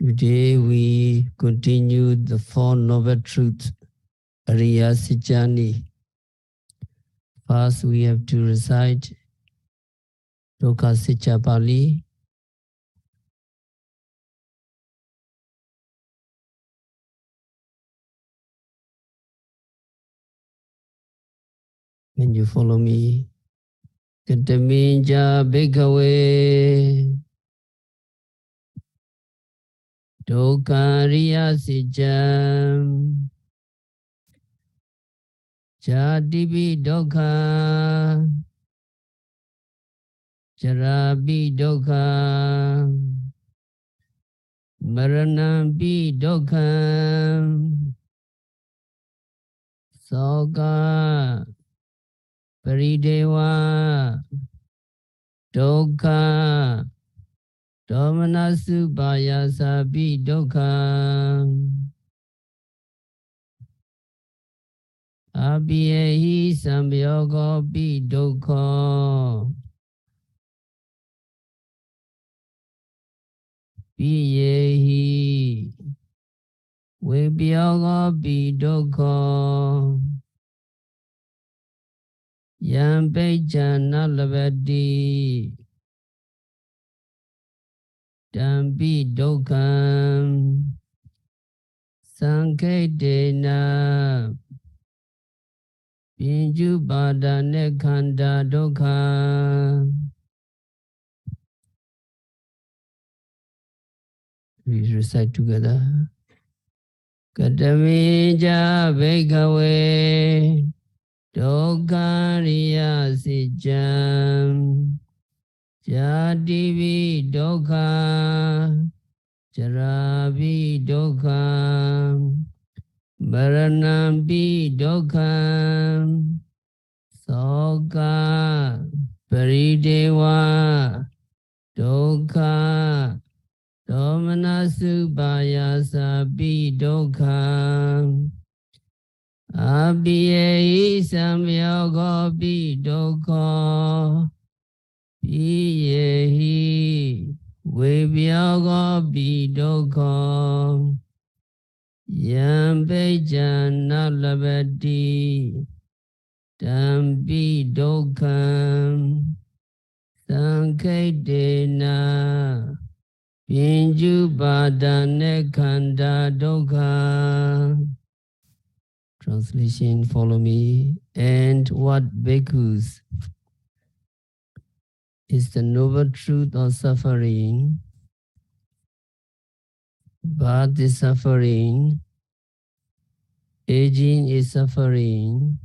Today we continue the Four Noble Truths, Ariya Sijani. First we have to recite Dukkha Sicca Pali. Can you follow me? Kataminja Bhikkhave Dukkha Ariya Sijjam Jadipi Dukkha Jarapi Dukkha Maranampi Dukkha Soka Parideva Dukkha Domanasu Bayasapi Dukkha Abhiyehi Samyogopi Dukkha Piyehi Vibhyogopi Dukkha Yambejana Lavati Dampi Dukkha Sanketena Pinjupada Nekhanda Dukkha. We recite together. Katamija Bhikkhave Dukkha Ariya Sijjam Jadipi Dukkha Jarapi Dukkha Maranampi Dukkha Soka Parideva Dukkha Domanasu Bayasapi Dukkha Abhiyehi Samyogopi Dukkha Piyehi Vibhyogopi Dukkha Yambejana Lavati Dampi Dukkha Sanketena Pinjupada Nekhanda Dukkha. Translation, follow me. And what bhikkhus is the noble truth of suffering? Birth is suffering, aging is suffering,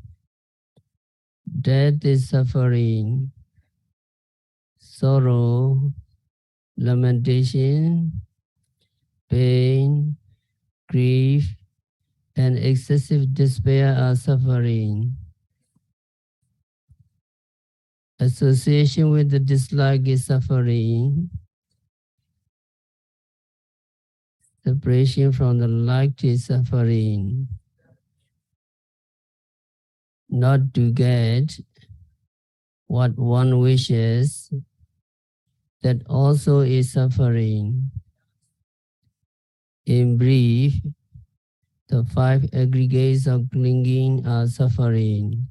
death is suffering, sorrow, lamentation, pain, grief, and excessive despair are suffering. Association with the dislike is suffering. Separation from the liked is suffering. Not to get what one wishes, that also is suffering. In brief, the five aggregates of clinging are suffering.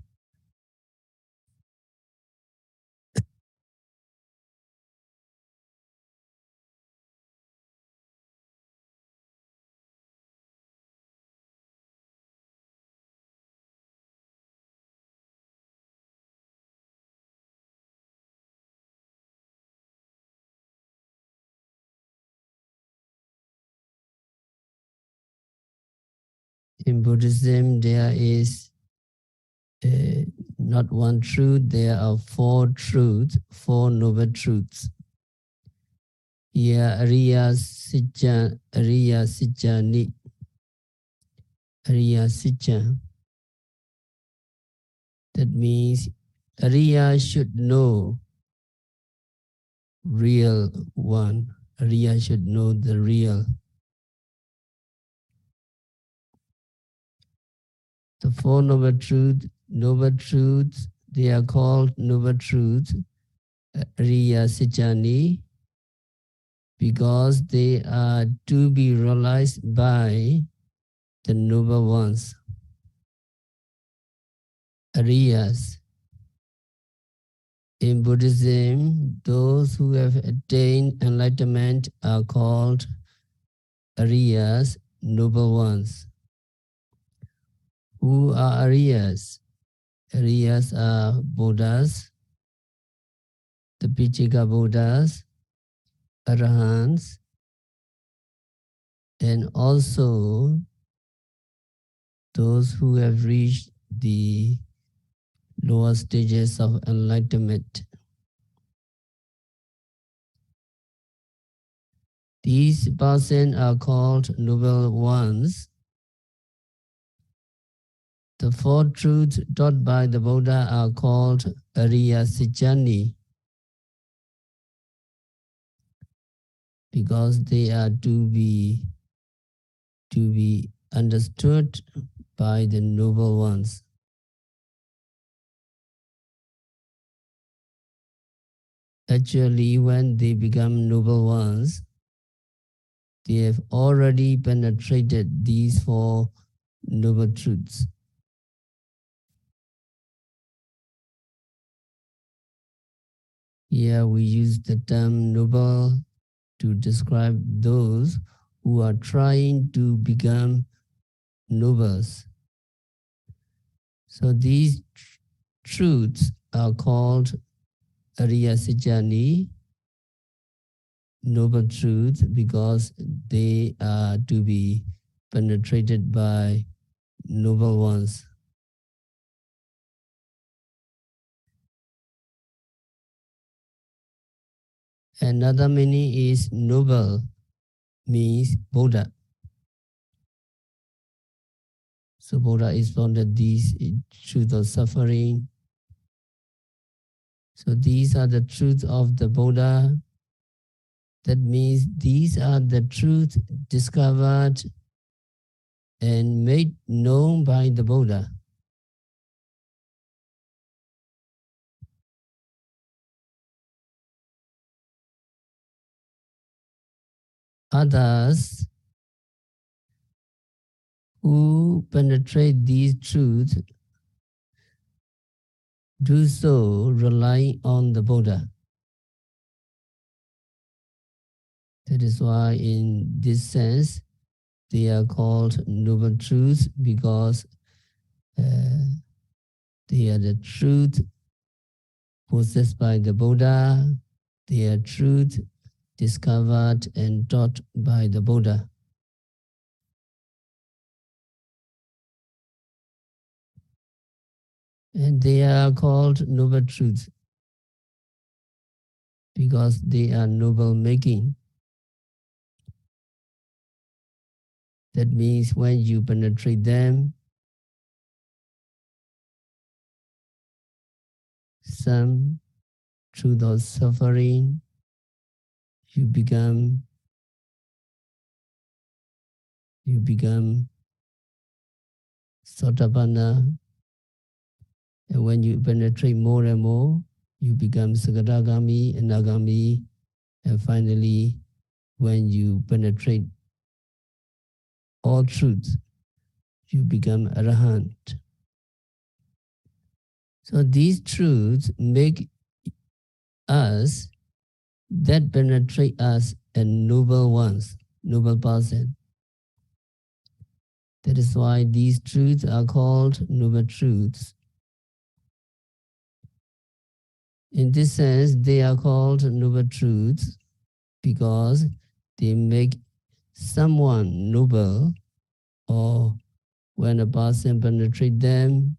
In Buddhism, there is not one truth, there are four truths, four noble truths. Here, Ariya Sijjani, Ariya Sijja. That means Ariya should know real one. Ariya should know the real. The four noble truths, they are called noble truths, Ariya Sijjani. because they are to be realized by the noble ones, Ariyas. In Buddhism, those who have attained enlightenment are called Ariyas, noble ones. Who are Ariyas? Ariyas are Buddhas, the Pichika Buddhas, Arahants, and also those who have reached the lower stages of enlightenment. These persons are called noble ones. The four truths taught by the Buddha are called Ariya Sijani because they are to be understood by the noble ones. Actually, when they become noble ones, they have already penetrated these four noble truths. Here we use the term noble to describe those who are trying to become nobles. So these truths are called Ariya Sijani, noble truths, because they are to be penetrated by noble ones. Another meaning is noble, means Buddha. So Buddha expounded these truths of suffering. So these are the truths of the Buddha. That means these are the truths discovered and made known by the Buddha. Others who penetrate these truths do so relying on the Buddha. That is why in this sense, they are called noble truths because they are the truth possessed by the Buddha. They are truth discovered and taught by the Buddha. And they are called noble truths because they are noble making. That means when you penetrate them, some through those suffering, you become Sotapanna, and when you penetrate more and more, you become Sagadagami, Anagami, and finally, when you penetrate all truths, you become Arahant. So these truths make us, that penetrate us, and noble ones, noble person. That is why these truths are called noble truths. In this sense, they are called noble truths because they make someone noble, or when a person penetrates them,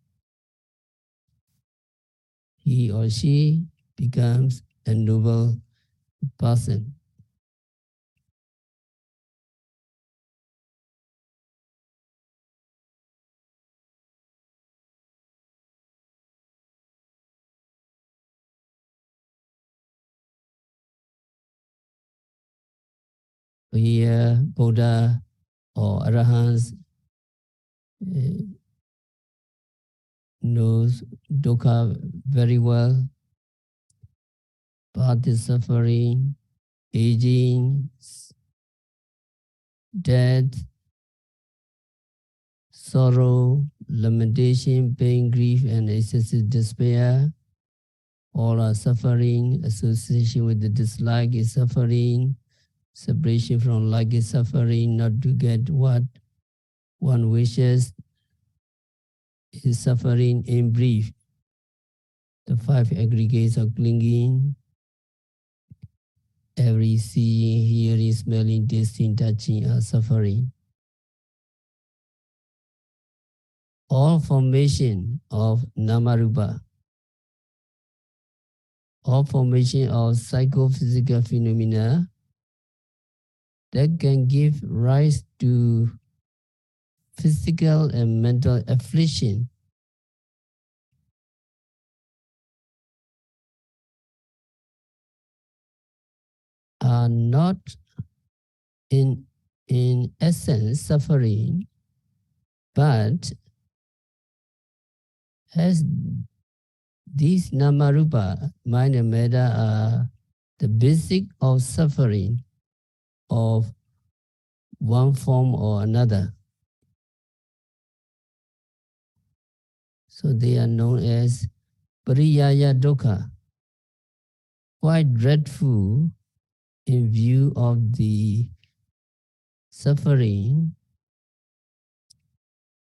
he or she becomes a noble person. Here, Buddha or Arahants knows dukkha very well, path is suffering, aging, death, sorrow, lamentation, pain, grief, and excessive despair. All are suffering. Association with the dislike is suffering. Separation from like is suffering. Not to get what one wishes is suffering. In brief, the five aggregates of clinging, every seeing, hearing, smelling, tasting, touching are suffering. All formation of namarupa, all formation of psychophysical phenomena that can give rise to physical and mental affliction are not in essence suffering, but as these namarupa, mind and matter, are the basic of suffering of one form or another. So they are known as pariyaya dukkha, quite dreadful in view of the suffering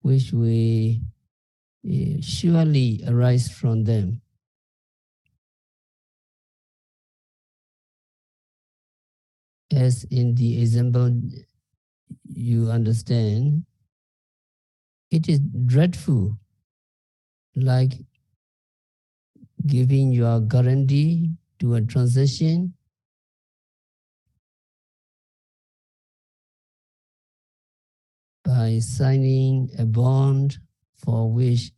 which we surely arise from them. As in the example you understand, it is dreadful, like giving your guarantee to a transaction by signing a bond for which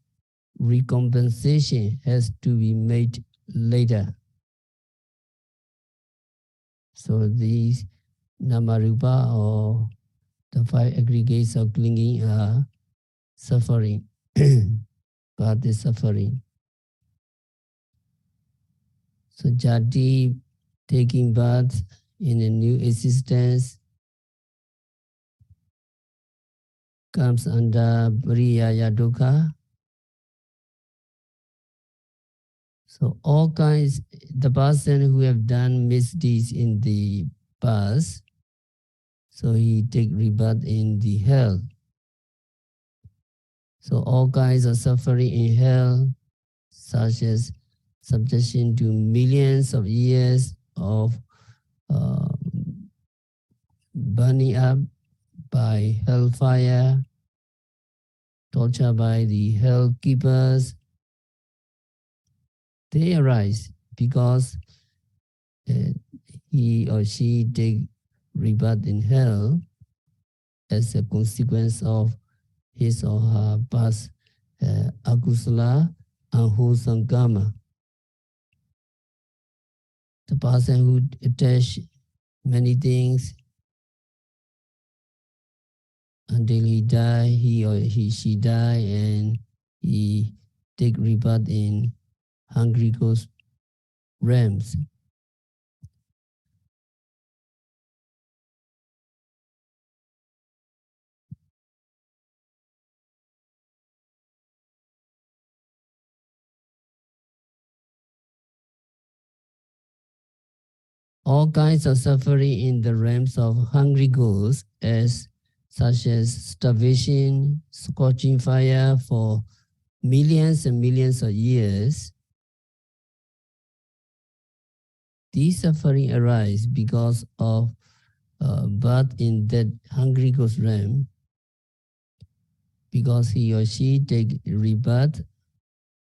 recompensation has to be made later. So these namarupa, or the five aggregates of clinging, are suffering, but the suffering. So jati, taking birth in a new existence, comes under pariyaya dukkha. So all kinds, the person who have done misdeeds in the past, so he take rebirth in the hell. So all kinds of suffering in hell, such as subjection to millions of years of uh, burning up by hellfire, torture by the hell keepers, they arise because uh, he or she take rebirth in hell as a consequence of his or her past akusala, unwholesome karma. The person who attach many things until he die, he or she die, and he take rebirth in hungry ghost realms. All kinds of suffering in the realms of hungry ghosts, such as starvation, scorching fire for millions and millions of years. These suffering arise because of birth in that hungry ghost realm, because he or she take rebirth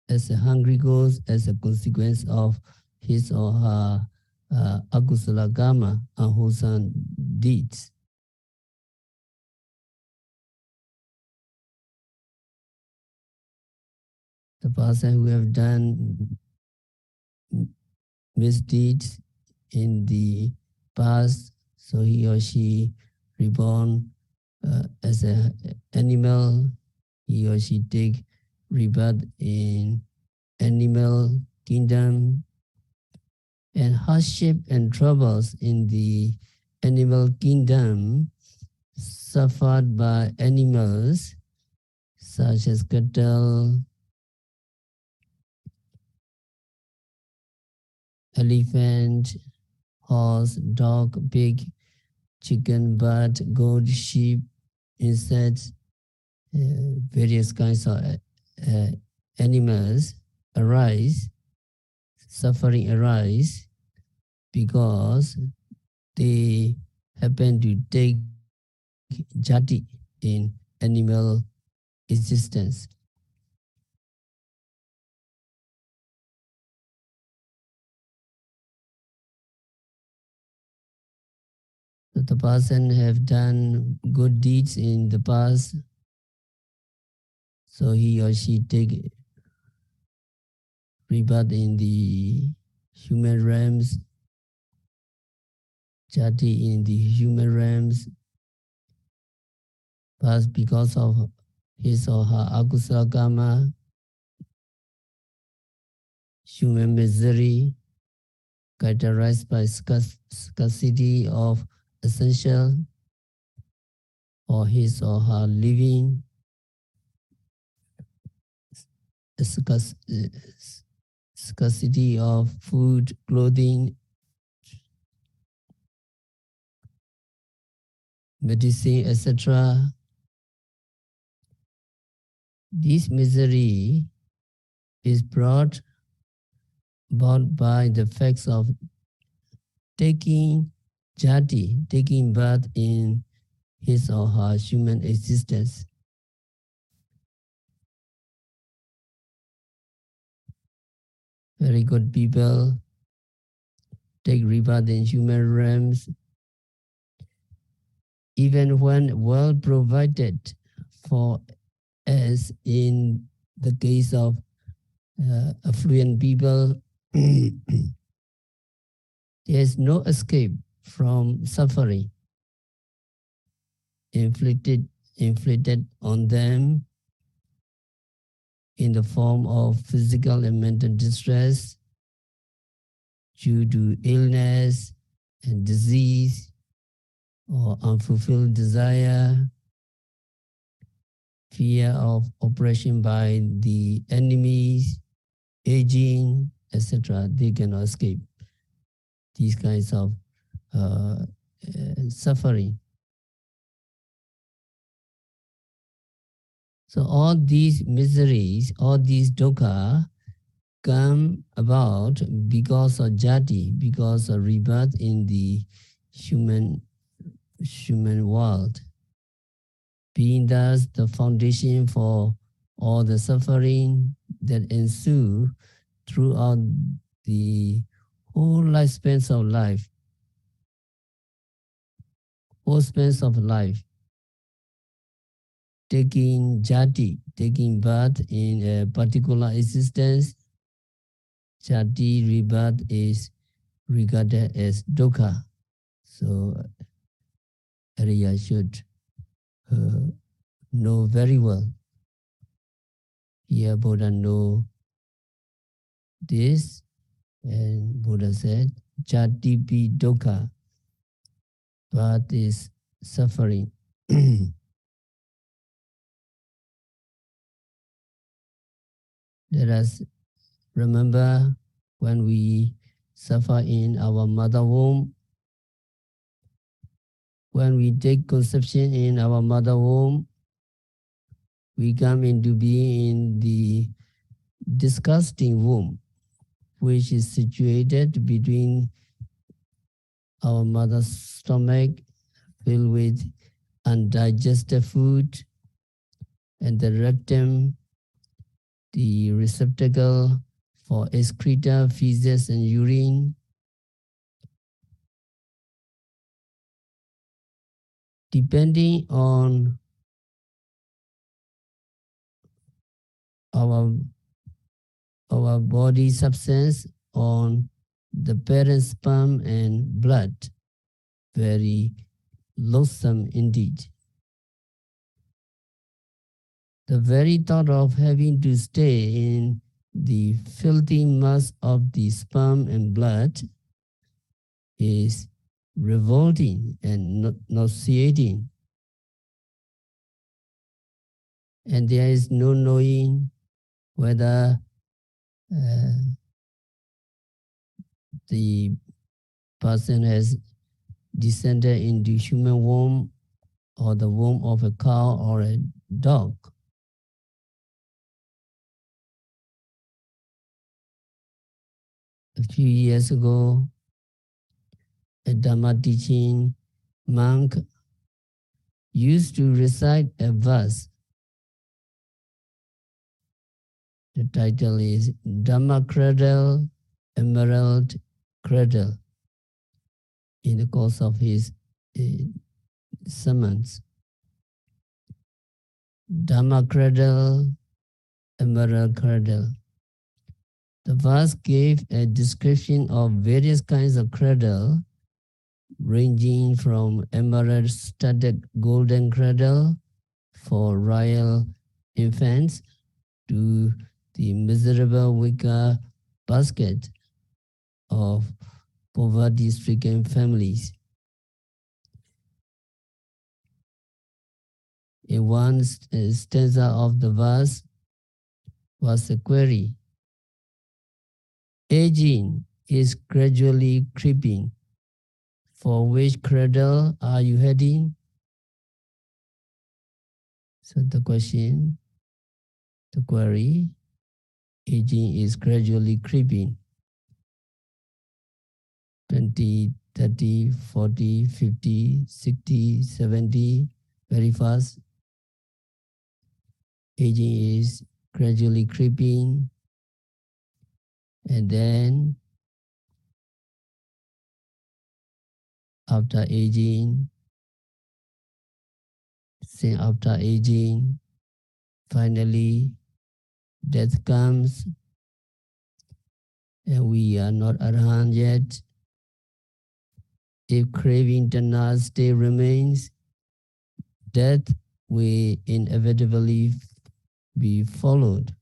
as a hungry ghost as a consequence of his or her akusala karma, unwholesome deeds. The person who have done misdeeds in the past, so he or she reborn as an animal, he or she take rebirth in animal kingdom, and hardship and troubles in the animal kingdom suffered by animals such as cattle, elephant, horse, dog, pig, chicken, bird, goat, sheep, insects, various kinds of uh, animals arise, suffering arise because they happen to take jati in animal existence. So the person have done good deeds in the past, so he or she take rebirth in the human realms, jati in the human realms, but because of his or her akusala karma, human misery, characterized by scarcity of essential for his or her living, scarcity of food, clothing, medicine, etc. This misery is brought about by the facts of taking jati, taking birth in his or her human existence. Very good people take rebirth in human realms, even when well provided for, as in the case of affluent people. There is no escape from suffering inflicted on them in the form of physical and mental distress due to illness and disease or unfulfilled desire, fear of oppression by the enemies, aging, etc. They cannot escape these kinds of suffering. So all these miseries, all these dukkha come about because of jati, because of rebirth in the human world. Being thus the foundation for all the suffering that ensue throughout the whole lifespans of life, whole spans of life. Taking jati, taking birth in a particular existence, jati rebirth is regarded as dukkha. So Arya should know very well. Here Buddha know this, and Buddha said, jati pi dukkha, birth is suffering. Let us remember when we suffer in our mother womb, when we take conception in our mother womb, we come into being in the disgusting womb, which is situated between our mother's stomach, filled with undigested food, and the rectum, the receptacle for excreta, feces, and urine. Depending on our body substance, on the parent's sperm and blood, very loathsome indeed. The very thought of having to stay in the filthy mess of the sperm and blood is revolting and nauseating. And there is no knowing whether the person has descended into human womb or the womb of a cow or a dog. A few years ago, a Dharma teaching monk used to recite a verse. The title is Dharma Cradle, Emerald Cradle, in the course of his sermons. Dharma Cradle, Emerald Cradle. The verse gave a description of various kinds of cradle, ranging from emerald-studded golden cradle for royal infants to the miserable wicker basket of poverty-stricken families. In one stanza of the verse was a query. Aging is gradually creeping. For which cradle are you heading? So the question, the query, aging is gradually creeping. 20, 30, 40, 50, 60, 70, very fast. Aging is gradually creeping. And then after aging, finally death comes, and we are not arahant yet. If craving tanas still remains, death will inevitably be followed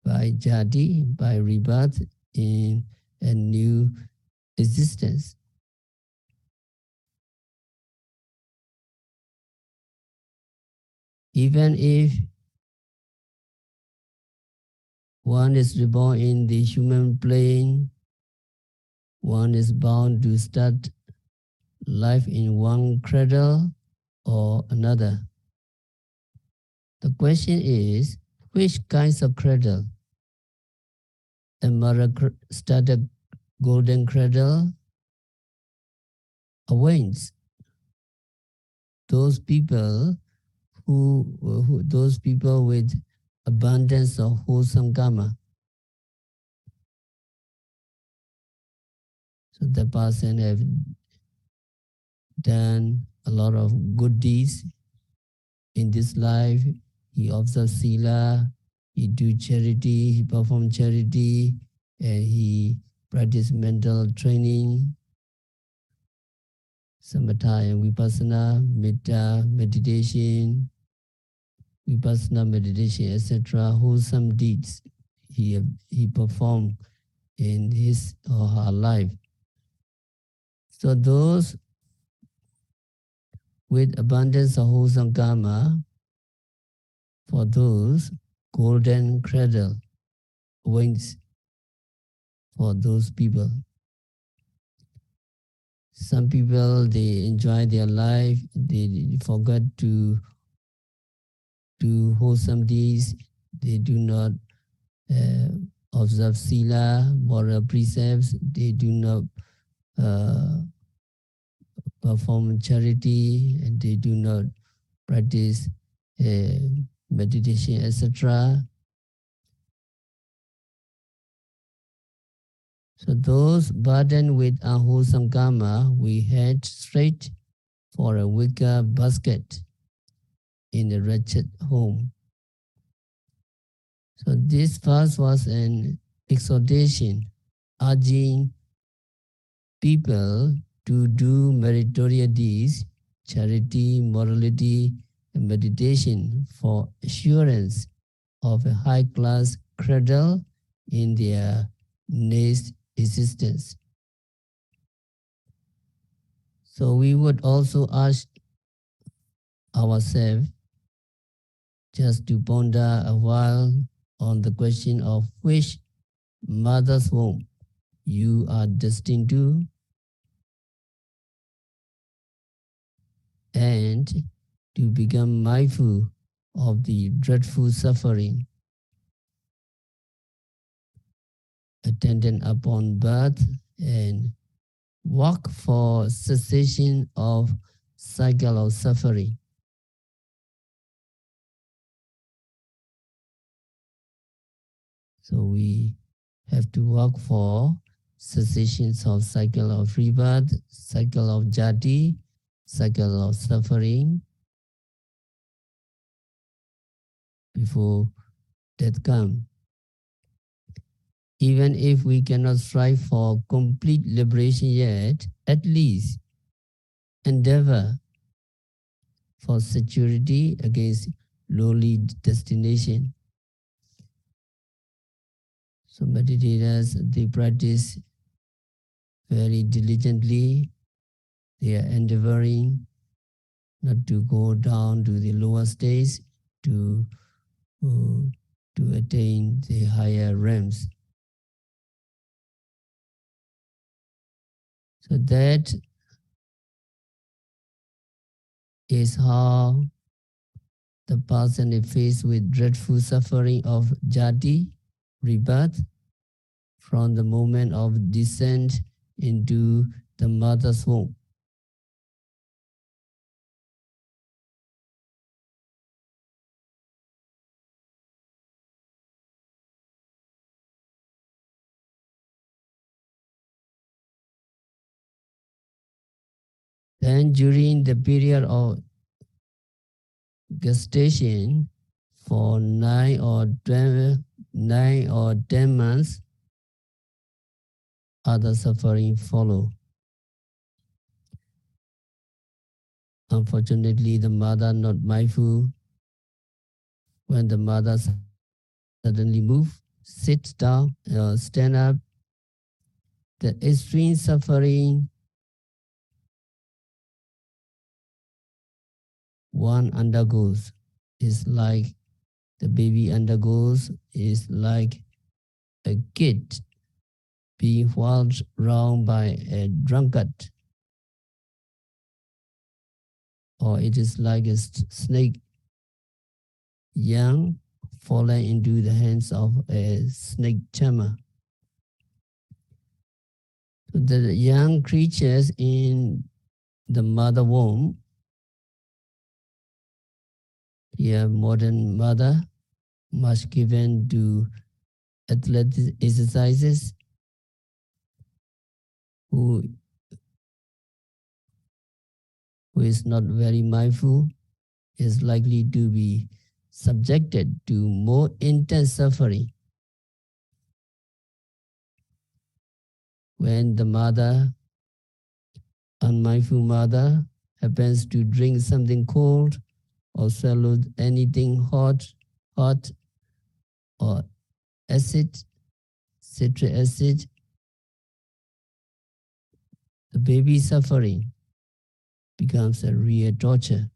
by jadi, by rebirth in a new existence. Even if one is reborn in the human plane, one is bound to start life in one cradle or another. The question is, which kinds of cradle? Emerald-studded golden cradle awaits those people those people with abundance of wholesome karma. So the person have done a lot of good deeds in this life. He observes sila, he do charity, he perform charity, and he practice mental training, samatha and vipassana, metta, meditation, vipassana meditation, etc. Wholesome deeds he performed in his or her life. So those with abundance of wholesome karma, for those, golden cradle waits for those people. Some people, they enjoy their life, they forget to do wholesome deeds, they do not observe sila, moral precepts, they do not perform charity, and they do not practice meditation, etc. So those burdened with unwholesome karma, we head straight for a wicker basket in a wretched home. So this verse was an exhortation urging people to do meritorious deeds, charity, morality, and meditation for assurance of a high-class cradle in their next existence. So we would also ask ourselves just to ponder a while on the question of which mother's womb you are destined to, and to become mindful of the dreadful suffering attendant upon birth, and work for cessation of cycle of suffering. So we have to work for cessations of cycle of rebirth, cycle of jati, cycle of suffering before death comes. Even if we cannot strive for complete liberation yet, at least endeavor for security against lowly destination. So meditators, they practice very diligently. They are endeavoring not to go down to the lower states, to, uh, to attain the higher realms. So that is how the person is faced with dreadful suffering of jati, rebirth, from the moment of descent into the mother's womb. Then during the period of gestation for 9 or 10 months, other suffering follow. Unfortunately, the mother not mindful. When the mother suddenly move, sit down, or stand up, the extreme suffering one undergoes is like the baby undergoes, is like a kid being whirled round by a drunkard, or it is like a snake young falling into the hands of a snake charmer. So the young creatures in the mother womb, here modern mother, much given to athletic exercises, who is not very mindful, is likely to be subjected to more intense suffering. When the mother, unmindful mother, happens to drink something cold or swallow anything hot or acid, citric acid, the baby suffering becomes a real torture.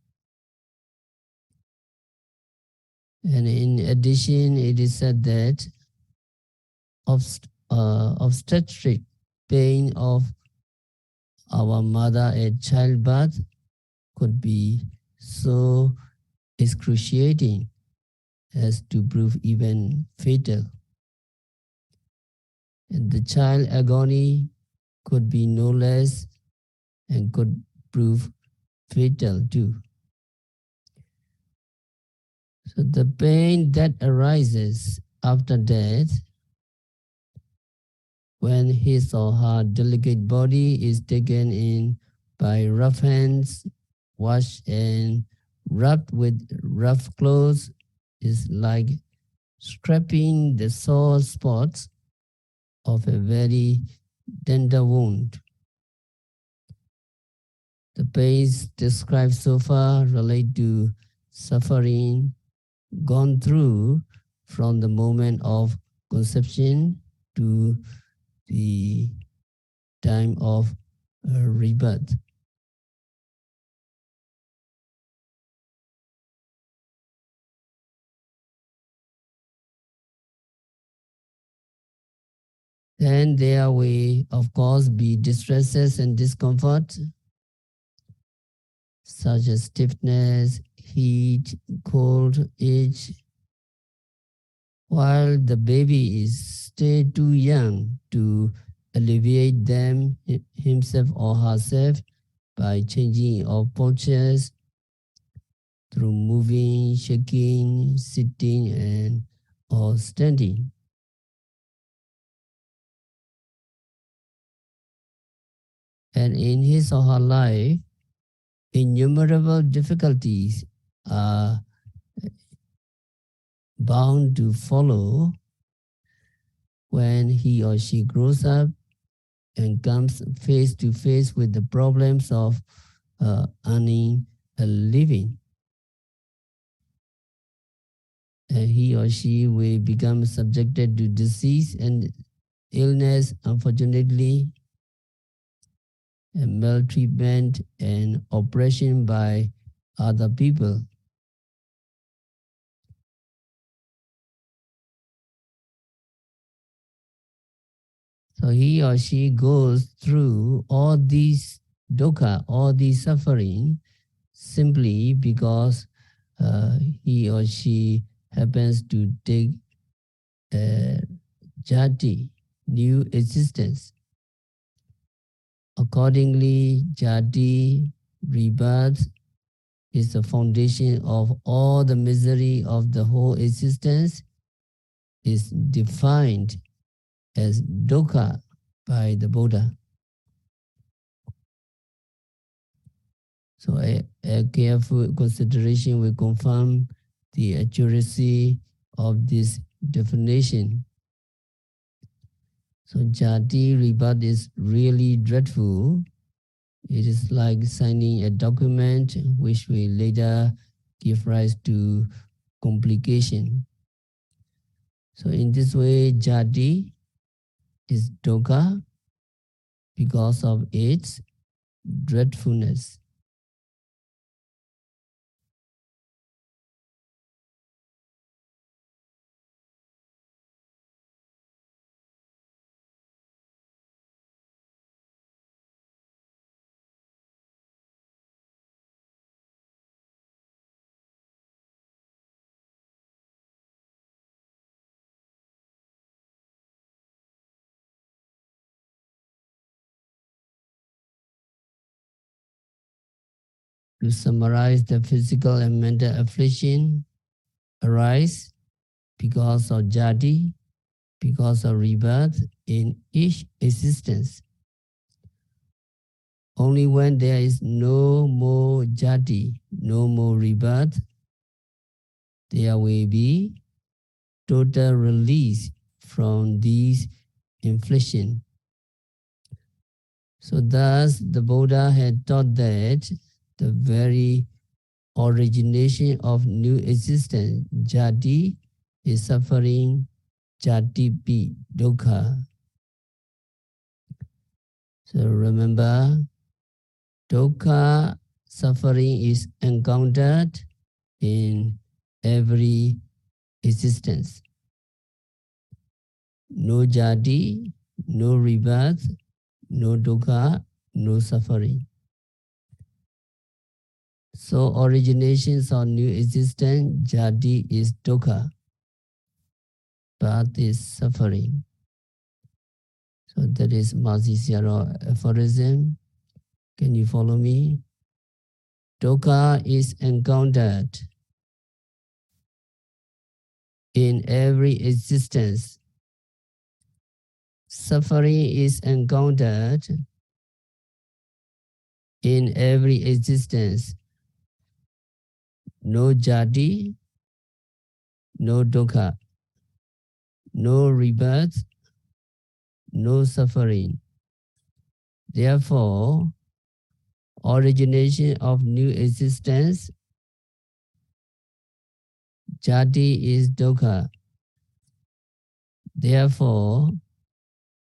And in addition, it is said that obstetric pain of our mother at childbirth could be so excruciating as to prove even fatal. And the child agony could be no less and could prove fatal too. So the pain that arises after death, when his or her delicate body is taken in by rough hands, washed and rubbed with rough clothes, is like scraping the sore spots of a very tender wound. The pains described so far relate to suffering gone through from the moment of conception to the time of rebirth. Then there will, of course, be distresses and discomfort, such as stiffness, heat, cold, itch, while the baby is still too young to alleviate them himself or herself by changing of postures through moving, shaking, sitting, and or standing. And in his or her life, innumerable difficulties are bound to follow when he or she grows up and comes face to face with the problems of earning a living. And he or she will become subjected to disease and illness, unfortunately, and maltreatment and oppression by other people. So he or she goes through all these dukkha, all these suffering, simply because he or she happens to take a jati, new existence. Accordingly, jati, rebirth, is the foundation of all the misery of the whole existence, is defined as dukkha by the Buddha. So a careful consideration will confirm the accuracy of this definition. So jati rebirth is really dreadful. It is like signing a document which will later give rise to complication. So in this way, jati is dukkha because of its dreadfulness. To summarize, the physical and mental affliction arise because of jati, because of rebirth in each existence. Only when there is no more jati, no more rebirth, there will be total release from these infliction. So thus the Buddha had taught that the very origination of new existence, jati, is suffering, jatipi, dukkha. So remember, dukkha, suffering, is encountered in every existence. No jati, no rebirth, no dukkha, no suffering. So originations of new existence, jati is dukkha, birth is suffering. So that is Mazi Sayadaw aphorism. Can you follow me? Dukkha is encountered in every existence. Suffering is encountered in every existence. No jati, no dukkha, no rebirth, no suffering. Therefore, origination of new existence, jati is dukkha. Therefore,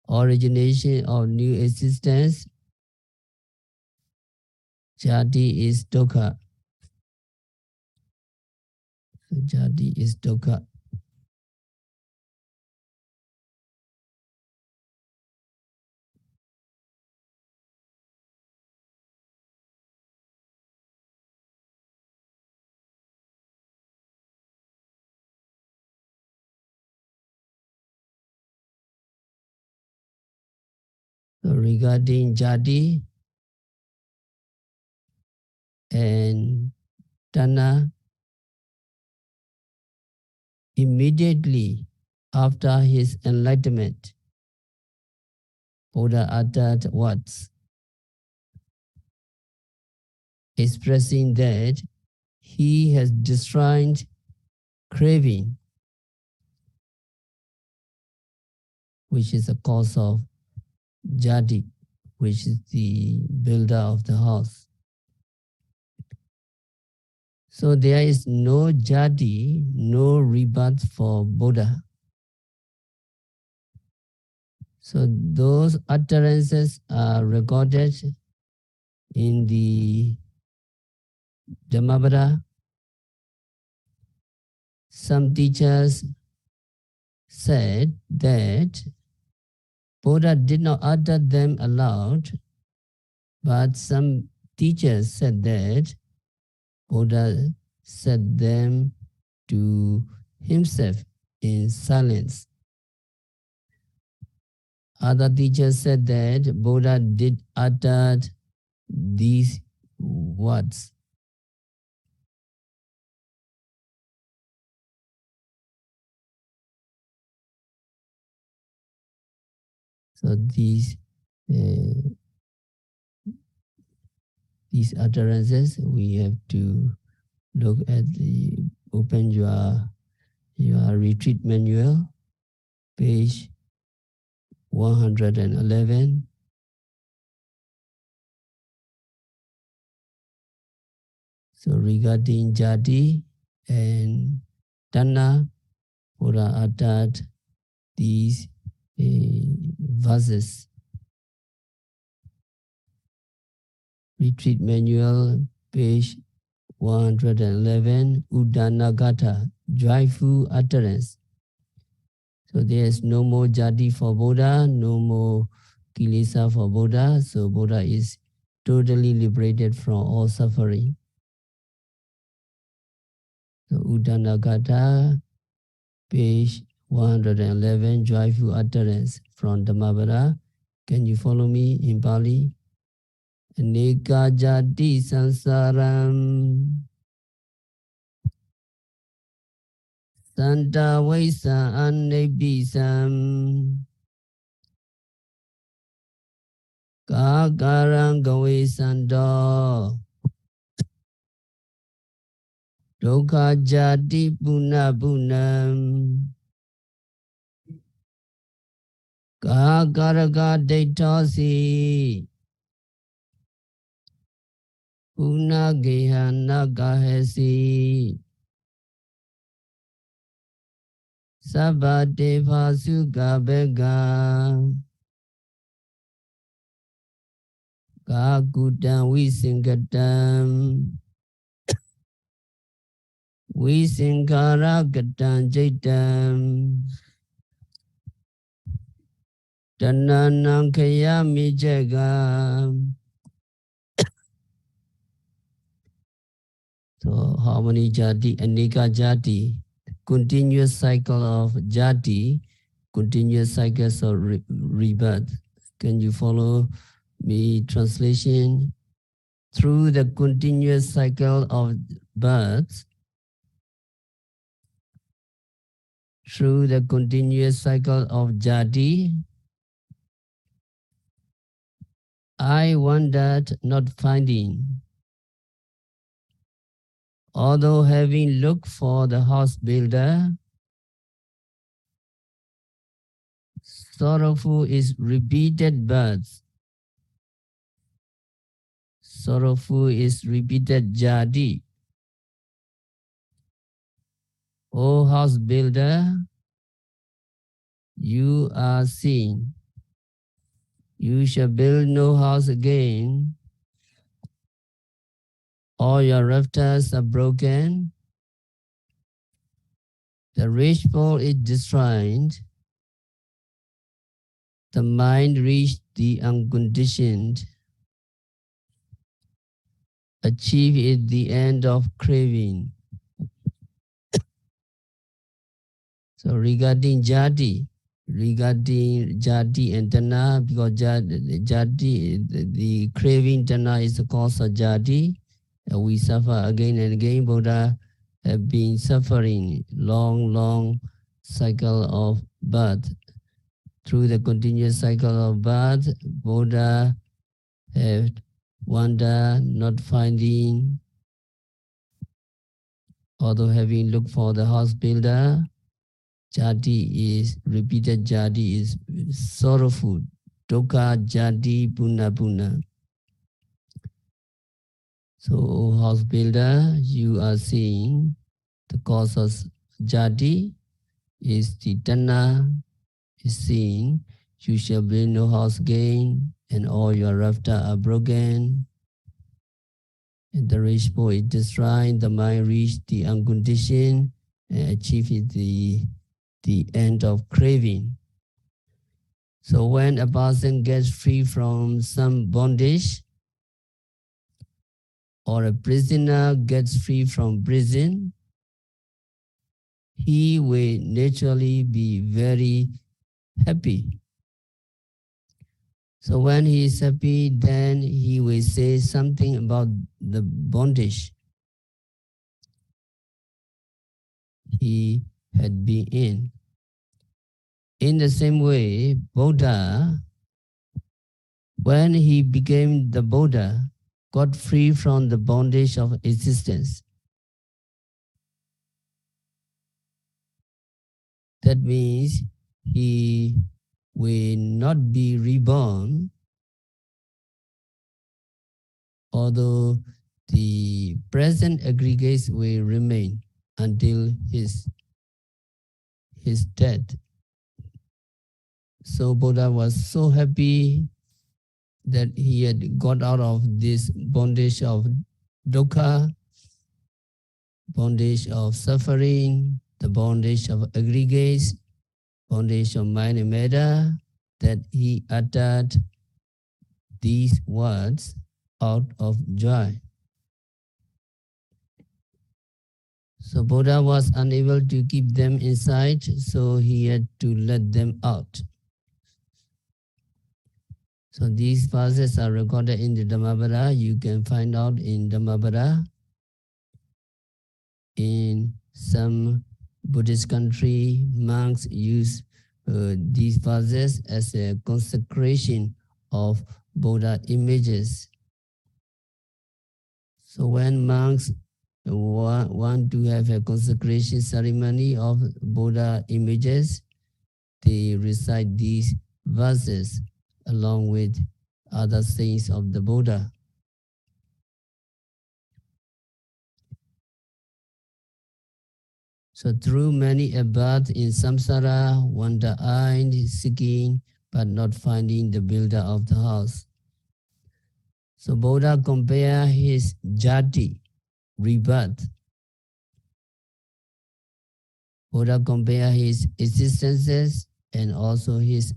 origination of new existence, jati is dukkha. So jati is dukkha. So regarding Jadi and Tana, immediately after his enlightenment, Buddha uttered words expressing that he has destroyed craving, which is the cause of Jadi, which is the builder of the house. So there is no Jadi, no rebirth for Buddha. So those utterances are recorded in the Democrado. Some teachers said that Buddha did not utter them aloud, but some teachers said that Buddha said them to himself in silence. Other teachers said that Buddha did utter these words. So these utterances, we have to look at open your retreat manual, page 111. So regarding Jadi and Tanna, Buddha uttered these verses. Retreat manual, page 111, Udanagata, joyful utterance. So there is no more Jadi for Buddha, no more Kilesa for Buddha. So Buddha is totally liberated from all suffering. So Udanagata, page 111, joyful utterance from Dhammavada. Can you follow me in Pali? Anika Jadi Sansaram Santa Vaisa Anebisam Kakarang Gawe Sando Doka Jadi Puna Punam Kakaraga Detasi Puna Gehana Gahesi Sabadeva Sugabega Kakutam Visingatam Visinkaragatam Jaitam Tananam Kayami Jagam. So how many Jati? Anika Jati. Continuous cycle of Jati, continuous cycles of rebirth. Can you follow me? Translation. Through the continuous cycle of birth, through the continuous cycle of Jati, I wandered not finding. Although having looked for the house builder, sorrowful is repeated births. Sorrowful is repeated Jadi. O house builder, you are seen. You shall build no house again. All your rafters are broken. The rich pole is destroyed. The mind reached the unconditioned. Achieve it the end of craving. So regarding Jadi, regarding Jati and Tana, because Jati, the craving Tana is the cause of Jati. We suffer again and again. Buddha have been suffering long cycle of birth. Through the continuous cycle of birth, Buddha have wandered, not finding, although having looked for the house builder. Jati is, repeated jati is sorrowful. Dukkha jati puna puna. So, house builder, you are seeing the cause of jati is the tanna is seen. You shall build no house again, and all your rafter are broken. And the rich poet described the mind reached the unconditioned and achieved the end of craving. So when a person gets free from some bondage, or a prisoner gets free from prison, he will naturally be very happy. So when he is happy, then he will say something about the bondage he had been in. In the same way, Buddha, when he became the Buddha, got free from the bondage of existence. That means he will not be reborn, although the present aggregates will remain until his death. So Buddha was so happy that he had got out of this bondage of dukkha, bondage of suffering, the bondage of aggregates, bondage of mind and matter, that he uttered these words out of joy. So Buddha was unable to keep them inside, so he had to let them out. So these verses are recorded in the Dhammavada. You can find out in Dhammavada. In some Buddhist country, monks use these verses as a consecration of Buddha images. So when monks want to have a consecration ceremony of Buddha images, they recite these verses along with other sayings of the Buddha. So through many a birth in samsara, wonder-eyed, seeking, but not finding the builder of the house. So Buddha compare his jati, rebirth. Buddha compare his existences and also his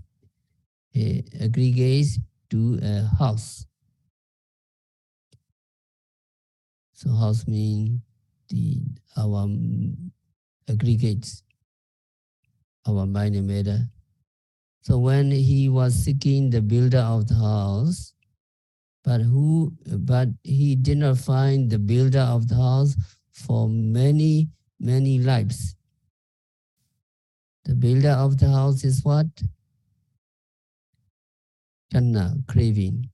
aggregates to a house. So house means our aggregates, our mind and matter. So when he was seeking the builder of the house, but he did not find the builder of the house for many lives. The builder of the house is what? Tanna, craving.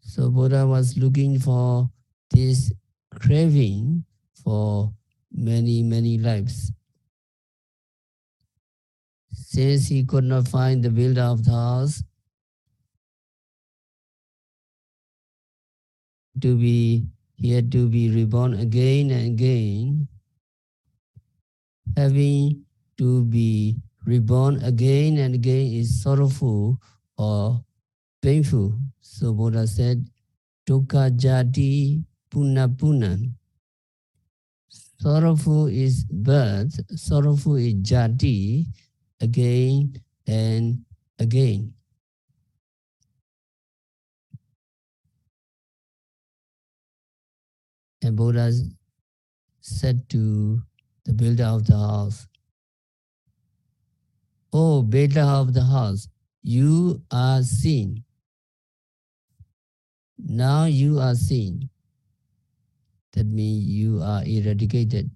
So Buddha was looking for this craving for many lives. Since he could not find the builder of the house, he had to be reborn again and again. Having to be reborn again and again is sorrowful or painful. So Buddha said, dukkha jati puna puna. Sorrowful is birth, sorrowful is jati, again and again. And Buddha said to the builder of the house, O builder of the house, you are seen. Now you are seen. That means you are eradicated.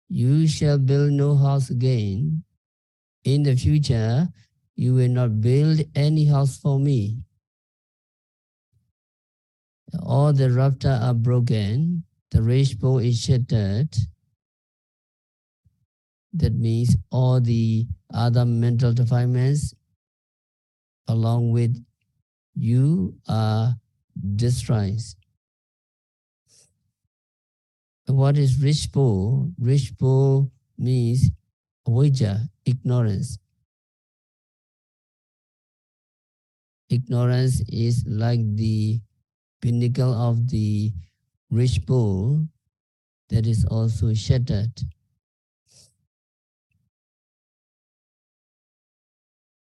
You shall build no house again. In the future, you will not build any house for me. All the rafters are broken. The rich pole is shattered. That means all the other mental defilements along with you are destroyed. What is rich pole? Rich pole means avijja, ignorance. Ignorance is like the pinnacle of the rich pole that is also shattered.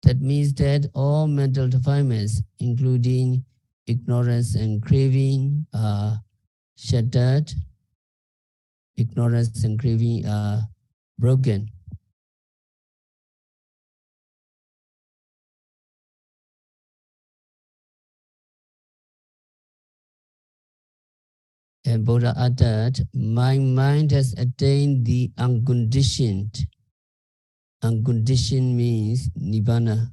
That means that all mental defilements, including ignorance and craving, are shattered. Ignorance and craving are broken. And Buddha uttered, my mind has attained the unconditioned. Unconditioned means Nirvana.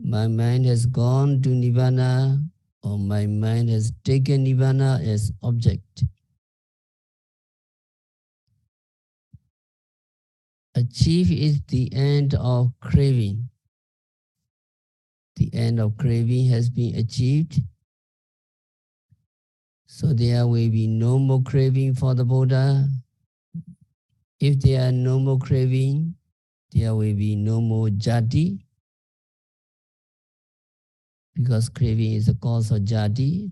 My mind has gone to Nirvana, or my mind has taken Nirvana as object. Achieve is the end of craving. The end of craving has been achieved. So there will be no more craving for the Buddha. If there are no more craving, there will be no more jati, because craving is the cause of jati.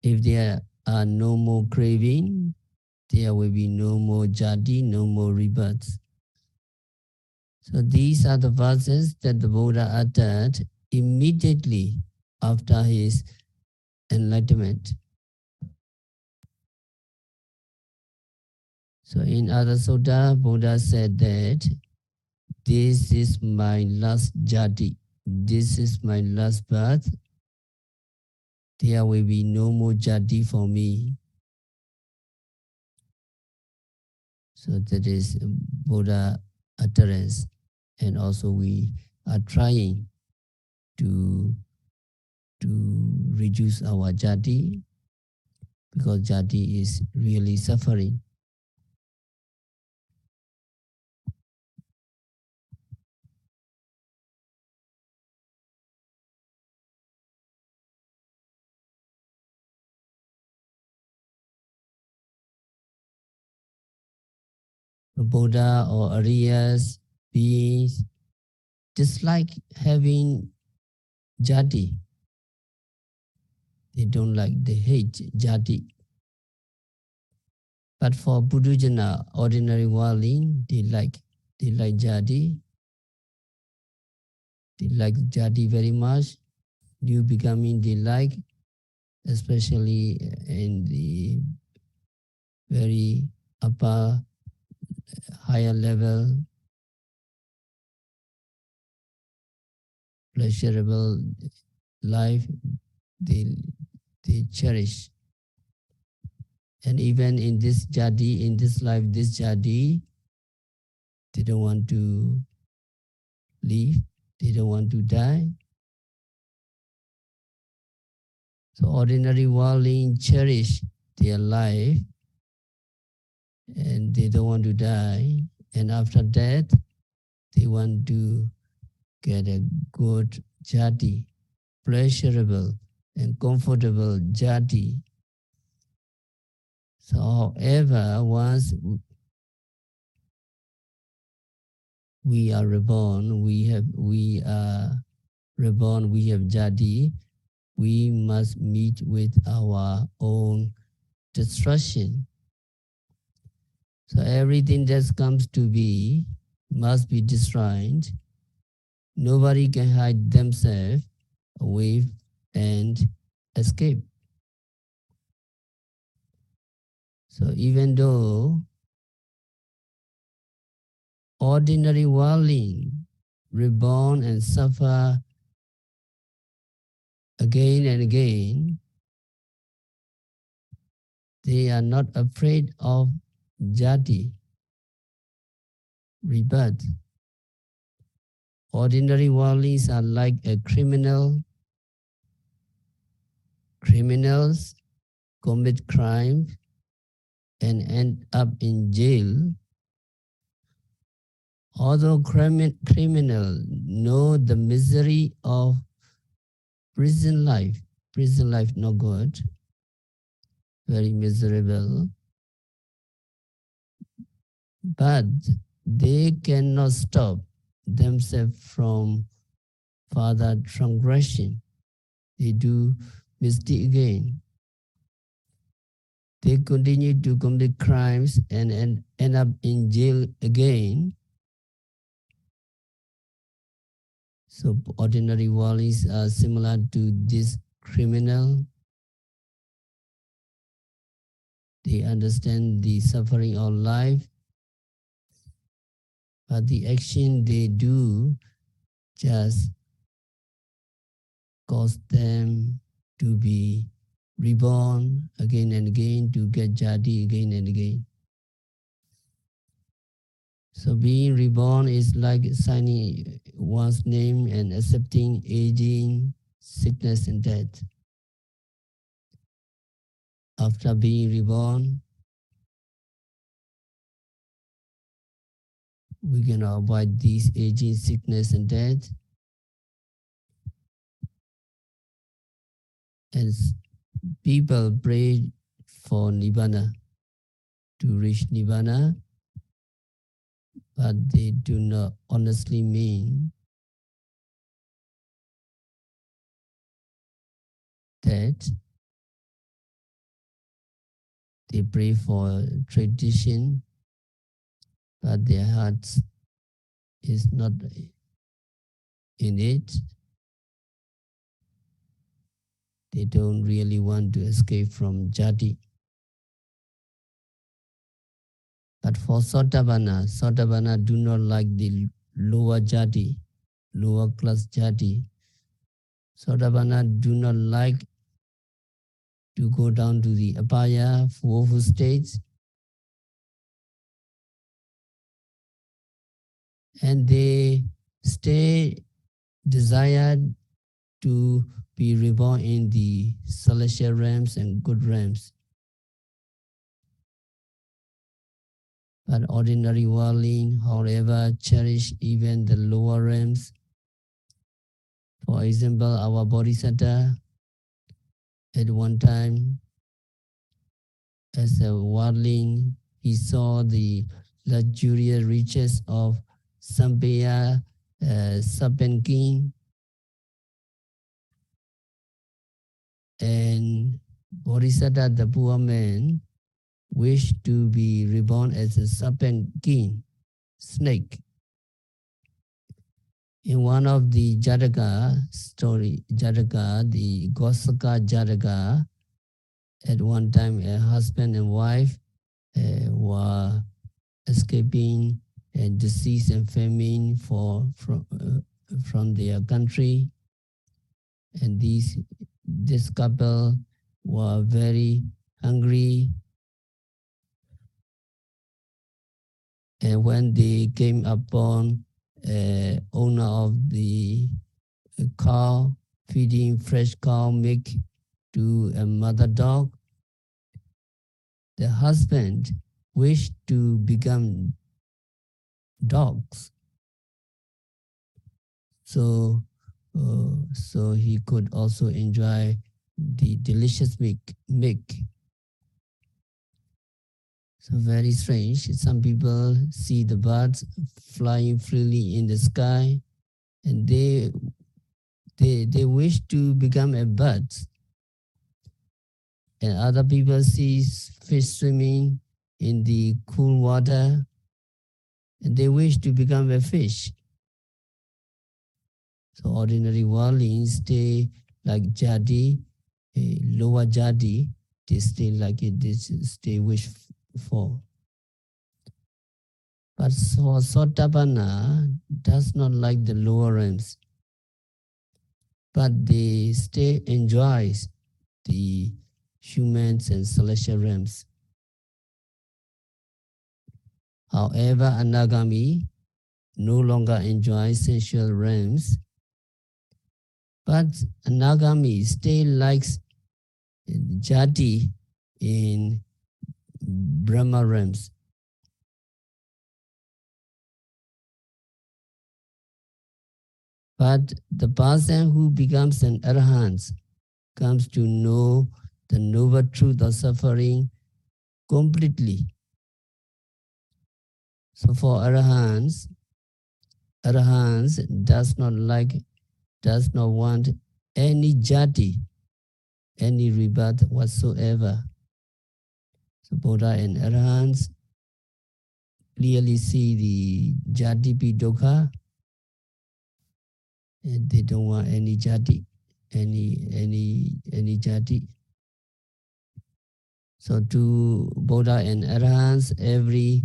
If there are no more craving, there will be no more jati, no more rebirths. So these are the verses that the Buddha uttered immediately after his enlightenment. So in other sutta, Buddha said that this is my last jati, this is my last birth. There will be no more jati for me. So that is Buddha utterance. And also we are trying to reduce our jati, because jati is really suffering. The Buddha or Aryas beings dislike having jati. They don't like, they hate jati. But for Buddhajana, ordinary worldling, they like jati. They like jati very much. New becoming they like, especially in the very upper, higher level, pleasurable life, they cherish. And even in this jati, in this life, this jati, they don't want to leave, they don't want to die. So ordinary worldling cherish their life and they don't want to die. And after death, they want to get a good jati, pleasurable and comfortable jati. So however, once we are reborn, we are reborn, we have jati, we must meet with our own destruction. So everything that comes to be must be destroyed. Nobody can hide themselves away and escape. So even though ordinary worldling reborn and suffer again and again, they are not afraid of jati, rebirth. Ordinary worldlings are like a criminal. Criminals commit crime and end up in jail. Although criminals know the misery of prison life no good, very miserable, but they cannot stop themselves from further transgression. They do mistake again. They continue to commit crimes and end up in jail again. So ordinary worldlings are similar to this criminal. They understand the suffering of life, but the action they do just cause them to be reborn again and again, to get jadi again and again. So being reborn is like signing one's name and accepting aging, sickness, and death. After being reborn, we can avoid these aging, sickness, and death. And people pray for Nirvana, to reach Nirvana, but they do not honestly mean that. They pray for tradition, but their heart is not in it. They don't really want to escape from jati. But for Sotabana do not like the lower jati, lower class jati. Sotabana do not like to go down to the apaya, woeful states. And they stay desired to be reborn in the celestial realms and good realms. But ordinary worldling, however, cherish even the lower realms. For example, our Bodhisattva, at one time, as a worldling, he saw the luxurious riches of Sampaya, serpent king, and Bodhisattva, the poor man, wished to be reborn as a serpent king, snake. In one of the Jataka story, Jataka, the Gosaka Jataka, at one time a husband and wife were escaping disease and famine from their country, and this couple were very hungry. And when they came upon owner of the cow feeding fresh cow milk to a mother dog, the husband wished to become dogs, so he could also enjoy the delicious milk. So very strange. Some people see the birds flying freely in the sky, and they wish to become a bird. And other people see fish swimming in the cool water, and they wish to become a fish. So ordinary worldlings stay like jadi, lower jadi, they stay like it, they stay wish for. But for Sotapanna does not like the lower realms, but they stay enjoys the humans and celestial realms. However, Anagami no longer enjoys sensual realms, but Anagami still likes Jati in Brahma realms. But the person who becomes an arahant comes to know the noble truth of suffering completely. So for arahants does not want any jati, any rebirth whatsoever. So Buddha and arahants clearly see the jati dukkha, and they don't want any jati, any jati. So to Buddha and arahants, every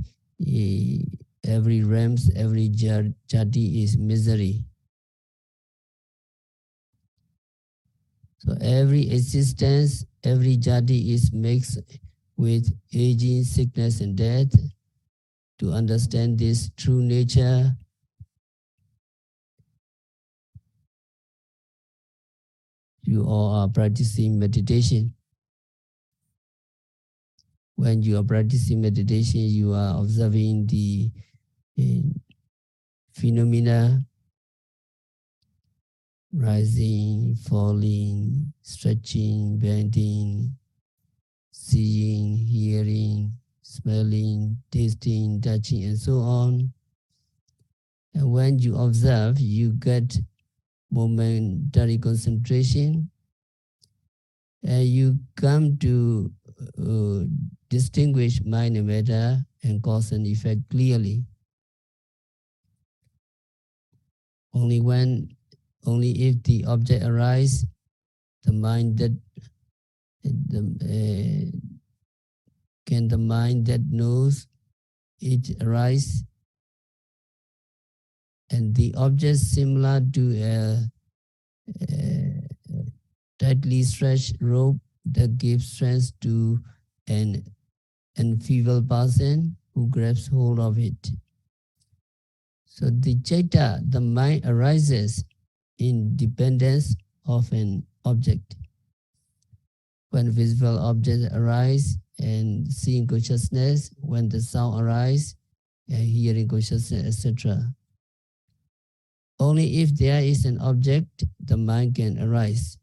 realms, every jati is misery. So every existence, every jati is mixed with aging, sickness, and death. To understand this true nature, you all are practicing meditation. When you are practicing meditation, you are observing the phenomena rising, falling, stretching, bending, seeing, hearing, smelling, tasting, touching, and so on. And when you observe, you get momentary concentration, and you come to distinguish mind and matter and cause and effect clearly. Only if the object arises, the mind that can the mind that knows it arise, and the object similar to a tightly stretched rope that gives strength to an enfeebled person who grabs hold of it. So the citta, the mind, arises in dependence of an object. When visible objects arise and seeing consciousness, when the sound arises and hearing consciousness, etc. Only if there is an object, the mind can arise.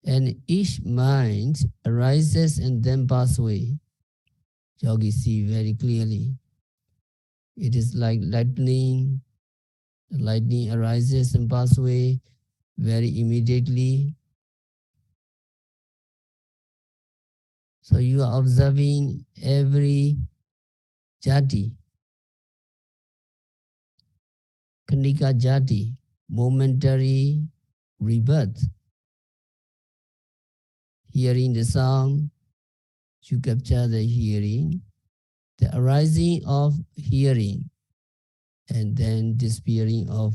And each mind arises and then passes away. Yogis see very clearly. It is like lightning. The lightning arises and passes away very immediately. So you are observing every jati, kanika jati, momentary rebirth. Hearing the sound, you capture the hearing, the arising of hearing, and then disappearing of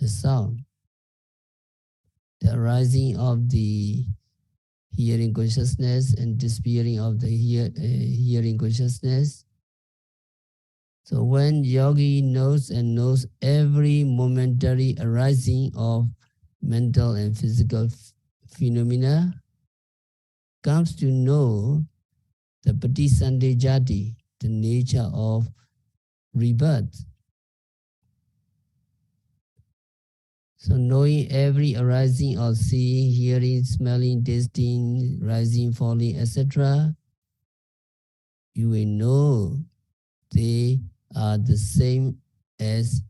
the sound, the arising of the hearing consciousness and disappearing of the hearing consciousness. So when yogi knows every momentary arising of mental and physical phenomena, comes to know the Patisande Jati, the nature of rebirth. So knowing every arising of seeing, hearing, smelling, tasting, rising, falling, etc., you will know they are the same as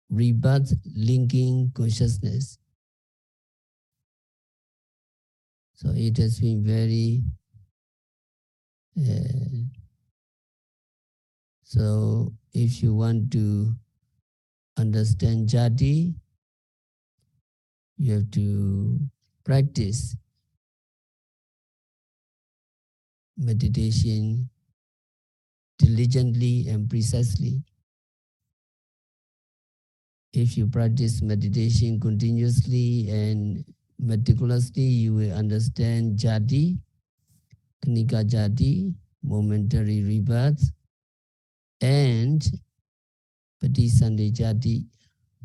rebirth linking consciousness. So it has been very so if you want to understand jati, you have to practice meditation diligently and precisely. If you practice meditation continuously and meticulously, you will understand jati, khanika jati, momentary rebirth, and patisandhi jati,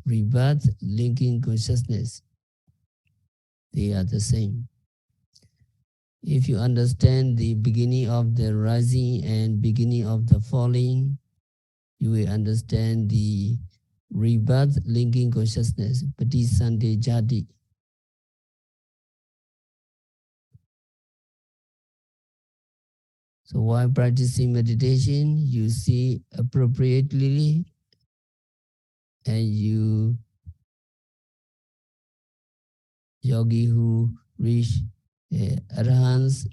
rebirth, linking consciousness. They are the same. If you understand the beginning of the rising and beginning of the falling, you will understand the rebirth linking consciousness, patisandhi jati. So while practicing meditation, you see appropriately and you yogi who reach arahants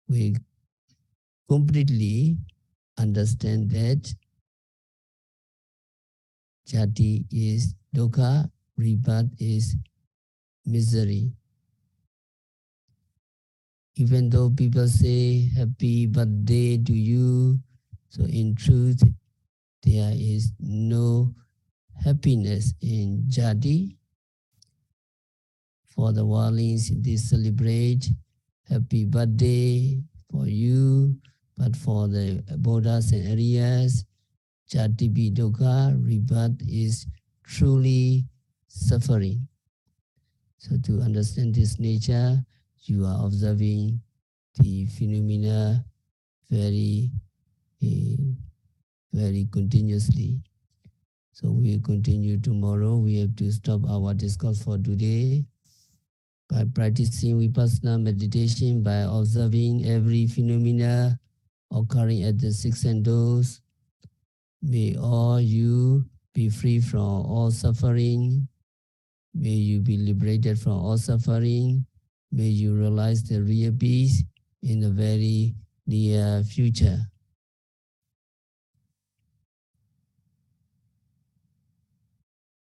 will completely understand that jati is dukkha, rebirth is misery. Even though people say happy birthday to you, so in truth, there is no happiness in jati. For the worldlings, they celebrate happy birthday for you, but for the Buddhas and Aryas, jati dukkha, rebirth is truly suffering. So to understand this nature, you are observing the phenomena very, very continuously. So we will continue tomorrow. We have to stop our discourse for today. By practicing vipassana meditation, by observing every phenomena occurring at the six senses, may all you be free from all suffering. May you be liberated from all suffering. May you realize the real peace in the very near future.